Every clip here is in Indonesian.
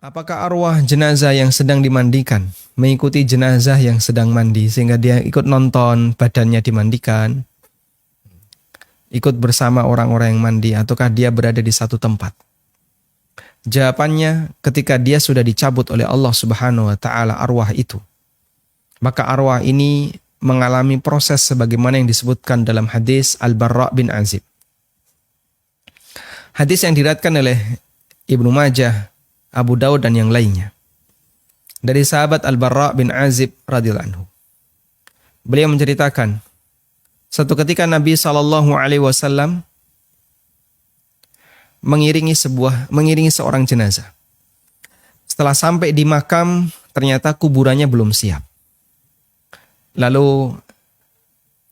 Apakah arwah jenazah yang sedang dimandikan mengikuti jenazah yang sedang mandi sehingga dia ikut nonton badannya dimandikan, ikut bersama orang-orang yang mandi, ataukah dia berada di satu tempat? Jawabannya, ketika dia sudah dicabut oleh Allah Subhanahu wa taala arwah itu, maka arwah ini mengalami proses sebagaimana yang disebutkan dalam hadis Al-Barra bin Azib. Hadis yang diriwayatkan oleh Ibnu Majah, Abu Daud dan yang lainnya. Dari sahabat Al-Barra bin Azib radhiyallahu anhu. Beliau menceritakan, satu ketika Nabi SAW mengiringi seorang jenazah. Setelah sampai di makam, ternyata kuburannya belum siap. Lalu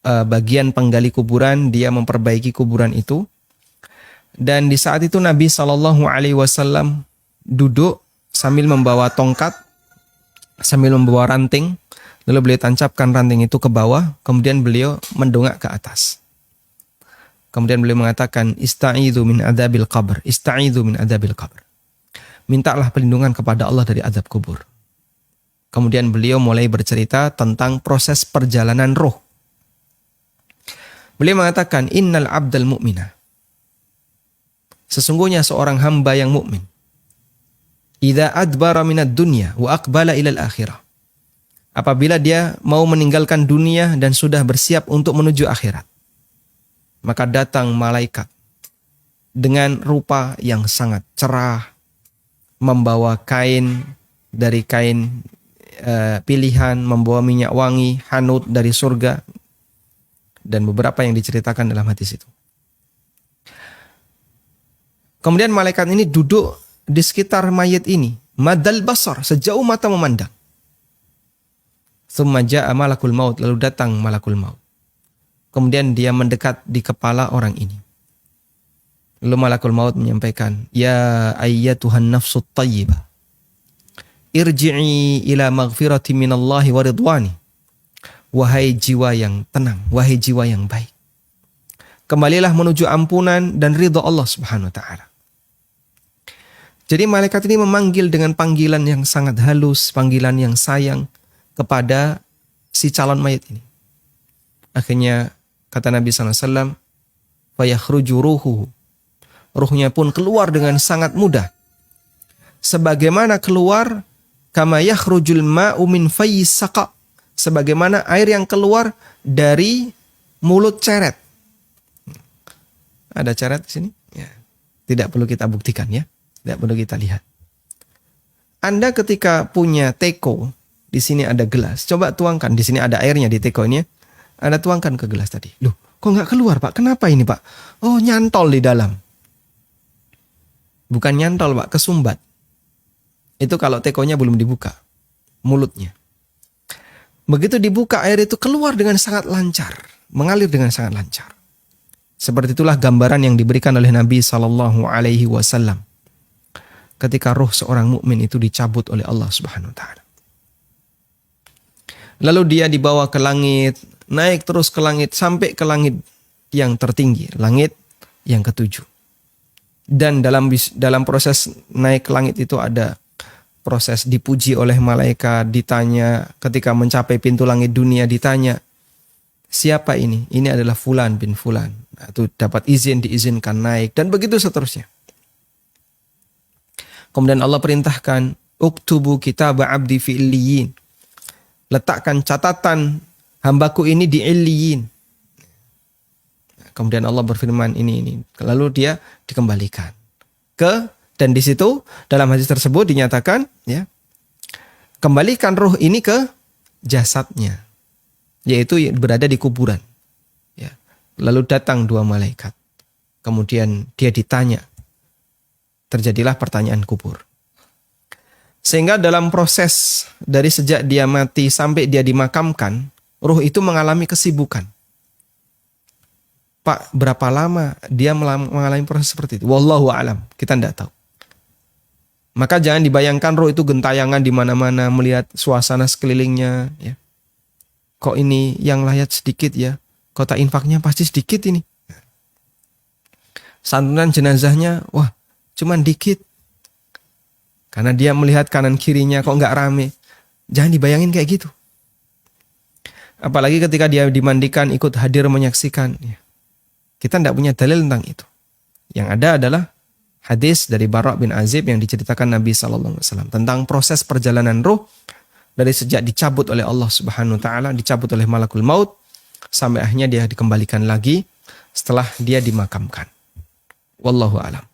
bagian penggali kuburan, dia memperbaiki kuburan itu. Dan di saat itu Nabi SAW duduk sambil membawa tongkat, sambil membawa ranting. Lalu beliau tancapkan ranting itu ke bawah, kemudian beliau mendongak ke atas. Kemudian beliau mengatakan, Ista'idhu min adzabil qabr, ista'idhu min adzabil qabr. Mintalah perlindungan kepada Allah dari azab kubur. Kemudian beliau mulai bercerita tentang proses perjalanan roh. Beliau mengatakan, Innal abdal mu'mina. Sesungguhnya seorang hamba yang mukmin, idza adbara minad dunya wa aqbala ilal akhirah. Apabila dia mau meninggalkan dunia dan sudah bersiap untuk menuju akhirat, maka datang malaikat dengan rupa yang sangat cerah, membawa kain dari kain pilihan, membawa minyak wangi, hanut dari surga, dan beberapa yang diceritakan dalam hadis itu. Kemudian malaikat ini duduk di sekitar mayit ini, madal basar, sejauh mata memandang. Tsumma ja'a malakul maut, lalu datang malakul maut. Kemudian dia mendekat di kepala orang ini. Lalu malakul maut menyampaikan, Ya ayyatuhan nafsut tayyibah, irji'i ila maghfirati minallahi wa ridwani. Wahai jiwa yang tenang, wahai jiwa yang baik, kembalilah menuju ampunan dan ridha Allah Subhanahu wa taala. Jadi malaikat ini memanggil dengan panggilan yang sangat halus, panggilan yang sayang kepada si calon mayit ini. Akhirnya kata Nabi SAW, fayakhruju ruhuhu. Ruhnya pun keluar dengan sangat mudah. Sebagaimana keluar, kama yakhrujul ma'u min fayyis saqa. Sebagaimana air yang keluar dari mulut ceret. Ada ceret di sini? Ya. Tidak perlu kita buktikan ya. Tidak perlu kita lihat. Anda ketika punya teko, di sini ada gelas. Coba tuangkan, di sini ada airnya di teko ini. Anda tuangkan ke gelas tadi. Loh, kok nggak keluar Pak? Kenapa ini Pak? Oh, nyantol di dalam. Bukan nyantol Pak, kesumbat. Itu kalau tekonya belum dibuka, mulutnya. Begitu dibuka, air itu keluar dengan sangat lancar, mengalir dengan sangat lancar. Seperti itulah gambaran yang diberikan oleh Nabi SAW ketika roh seorang mukmin itu dicabut oleh Allah Subhanahu wa taala. Lalu dia dibawa ke langit, naik terus ke langit sampai ke langit yang tertinggi, langit yang ketujuh. Dan dalam proses naik ke langit itu ada proses dipuji oleh malaikat, ditanya ketika mencapai pintu langit dunia, ditanya, siapa ini? Ini adalah fulan bin fulan. Itu dapat izin, diizinkan naik, dan begitu seterusnya. Kemudian Allah perintahkan, uktubu kitab abdi fi illiyin. Letakkan catatan hambaku ini di illiyin. Kemudian Allah berfirman ini. Lalu dia dikembalikan dan di situ dalam hadis tersebut dinyatakan, ya, kembalikan roh ini ke jasadnya, yaitu berada di kuburan. Ya. Lalu datang dua malaikat. Kemudian dia ditanya. Terjadilah pertanyaan kubur. Sehingga dalam proses dari sejak dia mati sampai dia dimakamkan, ruh itu mengalami kesibukan. Pak, berapa lama dia mengalami proses seperti itu? Wallahu a'lam, kita tidak tahu. Maka jangan dibayangkan roh itu gentayangan di mana-mana melihat suasana sekelilingnya. Ya. Kok ini yang layat sedikit ya? Kota infaknya pasti sedikit ini. Santunan jenazahnya, wah, cuman dikit. Karena dia melihat kanan kirinya kok nggak rame. Jangan dibayangin kayak gitu. Apalagi ketika dia dimandikan ikut hadir menyaksikan. Kita tidak punya dalil tentang itu. Yang ada adalah hadis dari Bara' bin Azib yang diceritakan Nabi SAW tentang proses perjalanan ruh dari sejak dicabut oleh Allah Subhanahu Wa Taala, dicabut oleh malakul maut, sampai akhirnya dia dikembalikan lagi setelah dia dimakamkan. Wallahu a'lam.